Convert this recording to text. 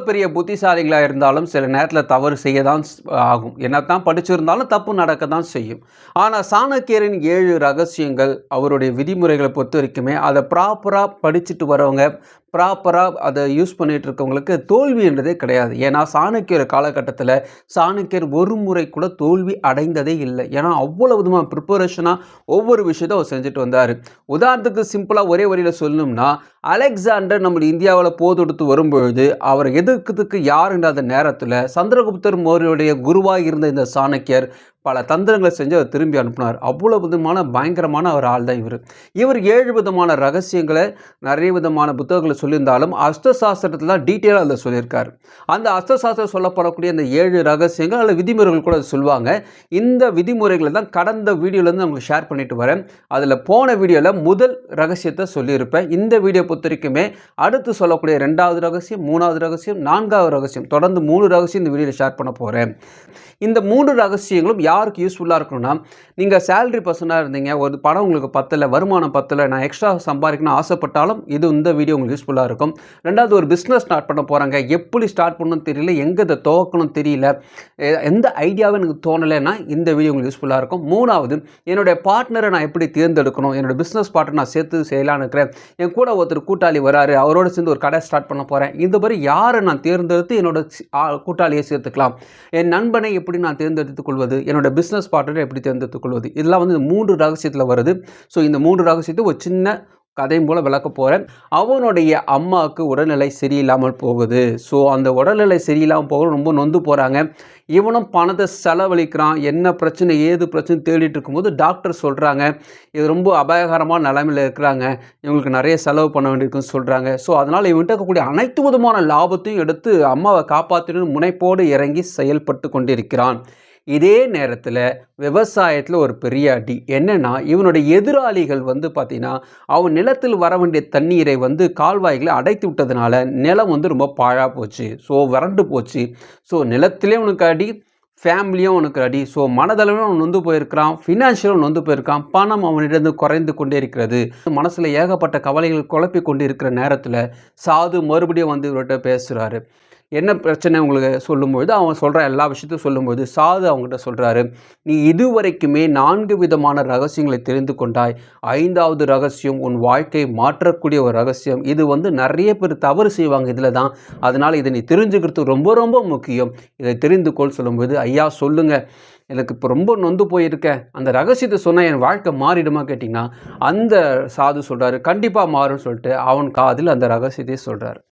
பெரிய புத்திசாலிகளாக இருந்தாலும் சில நேரத்தில் தவறு செய்ய தான் ஆகும். என்னத்தான் படிச்சிருந்தாலும் தப்பு நடக்க தான் செய்யும். ஆனால் சாணக்கியரின் 7 ரகசியங்கள் அவருடைய விதிமுறைகளை பொறுத்த வரைக்குமே அதை ப்ராப்பராக படிச்சுட்டு வரவங்க, ப்ராப்பராக அதை யூஸ் பண்ணிகிட்டு இருக்கவங்களுக்கு தோல்வின்றதே கிடையாது. ஏன்னா சாணக்கியர் காலகட்டத்தில் சாணக்கியர் ஒரு முறை கூட தோல்வி அடைந்ததே இல்லை. ஏன்னா அவ்வளோ விதமாக ப்ரிப்பரேஷனாக ஒவ்வொரு விஷயத்தை அவர் செஞ்சுட்டு வந்தார். உதாரணத்துக்கு சிம்பிளாக ஒரே வரியில் சொல்லணும்னா, அலெக்சாண்டர் நம்ம இந்தியாவில் போர் தொடுத்து வரும்பொழுது அவரை எதிர்க்கிறதுக்கு யார் இல்லாத நேரத்தில் சந்திரகுப்தர் மௌரியருடைய குருவாக இருந்த இந்த சாணக்கியர் பல தந்திரங்களை செஞ்சு அவர் திரும்பி அனுப்பினார். அவ்வளோ விதமான பயங்கரமான ஒரு ஆள் தான் இவர். இவர் 7 விதமான ரகசியங்களை நிறைய விதமான புத்தகங்களை சொல்லியிருந்தாலும் அஸ்தசாஸ்திரத்தில் தான் டீட்டெயிலாக அதில் சொல்லியிருக்காரு. அந்த அஸ்தசாஸ்திரம் சொல்லப்படக்கூடிய அந்த 7 ரகசியங்கள் அல்லது விதிமுறைகள் கூட சொல்லுவாங்க. இந்த விதிமுறைகளை தான் கடந்த வீடியோலேருந்து உங்களுக்கு ஷேர் பண்ணிட்டு வரேன். அதில் போன வீடியோவில் முதல் ரகசியத்தை சொல்லியிருப்பேன். இந்த வீடியோ பொறுத்த வரைக்குமே அடுத்து சொல்லக்கூடிய 2வது ரகசியம், 3வது ரகசியம், 4வது ரகசியம், தொடர்ந்து 3 ரகசியம் இந்த வீடியோவில் ஷேர் பண்ண போகிறேன். இந்த 3 ரகசியங்களும் யாருக்கு யூஸ்ஃபுல்லாக இருக்கணும்னா, நீங்கள் சேலரி பர்சனாக இருந்தீங்க, ஒரு பணம் உங்களுக்கு பத்தலை, வருமானம் பத்தலை, நான் எக்ஸ்ட்ரா சம்பாதிக்கணும்னு ஆசைப்பட்டாலும் இந்த வீடியோ உங்களுக்கு யூஸ்ஃபுல்லாக இருக்கும். 2வது ஒரு பிஸ்னஸ் ஸ்டார்ட் பண்ண போகிறாங்க, எப்படி ஸ்டார்ட் பண்ணணும்னு தெரியல, எங்கே இதை துவக்கணும் தெரியல, எந்த ஐடியாவும் எனக்கு தோணலைன்னா இந்த வீடியோ உங்களுக்கு யூஸ்ஃபுல்லாக இருக்கும். 3வது என்னுடைய பார்ட்னரை நான் எப்படி தேர்ந்தெடுக்கணும், என்னோடய பிஸ்னஸ் பார்ட்னர் நான் சேர்த்து செய்யலான்னு இருக்கிறேன், என் கூட ஒருத்தர் கூட்டாளி வராரு, அவரோடு சேர்ந்து ஒரு கடை ஸ்டார்ட் பண்ண போகிறேன், இந்த மாதிரி யாரை நான் தேர்ந்தெடுத்து என்னோட கூட்டாளியை சேர்த்துக்கலாம், என் நண்பனை எப்படி நான் தேர்ந்தெடுத்துக் கொள்வது, என்னோட பிஸ்னஸ் பார்ட்னரை எப்படி தேர்ந்தெடுத்துக் கொள்வது, இதெல்லாம் வந்து 3 ரகசியத்தில் வருது. ஸோ இந்த 3 ரகசியத்தை ஒரு சின்ன கதையும் போல் விளக்க போகிறேன். அவனுடைய அம்மாவுக்கு உடல்நிலை சரியில்லாமல் போகுது. ஸோ அந்த உடல்நிலை சரியில்லாமல் போக ரொம்ப நொந்து போகிறாங்க. இவனும் பணத்தை செலவழிக்கிறான். என்ன பிரச்சனை ஏது பிரச்சனை தேடிட்டு இருக்கும்போது டாக்டர் சொல்கிறாங்க, இது ரொம்ப அபாயகரமான நிலைமையில் இருக்கிறாங்க, இவங்களுக்கு நிறைய செலவு பண்ண வேண்டியிருக்குன்னு சொல்கிறாங்க. ஸோ அதனால் இவன்கிட்ட இருக்கக்கூடிய அனைத்து விதமான லாபத்தையும் எடுத்து அம்மாவை காப்பாற்றணும்னு முனைப்போடு இறங்கி செயல்பட்டு கொண்டிருக்கிறான். இதே நேரத்தில் விவசாயத்தில் ஒரு பெரிய அடி என்னென்னா, இவனுடைய எதிராளிகள் வந்து பார்த்திங்கன்னா அவன் நிலத்தில் வர வேண்டிய தண்ணீரை வந்து கால்வாய்களை அடைத்து விட்டதுனால நிலம் வந்து ரொம்ப பாழாக போச்சு. ஸோ வறண்டு போச்சு. ஸோ நிலத்திலே உனக்கு அடி, ஃபேமிலியும் அவனுக்கு அடி. ஸோ மனதளவில் அவன் நொந்து போயிருக்கிறான், ஃபினான்ஷியலும் நொந்து போயிருக்கான், பணம் அவனிடம் குறைந்து கொண்டே இருக்கிறது. மனசில் ஏகப்பட்ட கவலைகள் குழப்பி கொண்டு இருக்கிற நேரத்தில் சாது மறுபடியும் வந்து இவர்கிட்ட பேசுகிறாரு. என்ன பிரச்சனை உங்களுக்கு சொல்லும்பொழுது அவன் சொல்கிற எல்லா விஷயத்தையும் சொல்லும்போது சாது அவங்ககிட்ட சொல்கிறாரு, நீ இதுவரைக்குமே 4 விதமான ரகசியங்களை தெரிந்து கொண்டாய், 5வது ரகசியம் உன் வாழ்க்கையை மாற்றக்கூடிய ஒரு ரகசியம். இது வந்து நிறைய பேர் தவறு செய்வாங்க இதில் தான், அதனால் இதை நீ தெரிஞ்சுக்கிறது ரொம்ப ரொம்ப முக்கியம், இதை தெரிந்து கொள் சொல்லும்போது, ஐயா சொல்லுங்கள், எனக்கு இப்போ ரொம்ப நொந்து போயிருக்கேன், அந்த ரகசியத்தை சொன்னால் என் வாழ்க்கை மாறிடுமா கேட்டிங்கன்னா, அந்த சாது சொல்கிறாரு, கண்டிப்பாக மாறும்னு சொல்லிட்டு அவன் காதில் அந்த ரகசியத்தை சொல்கிறார்.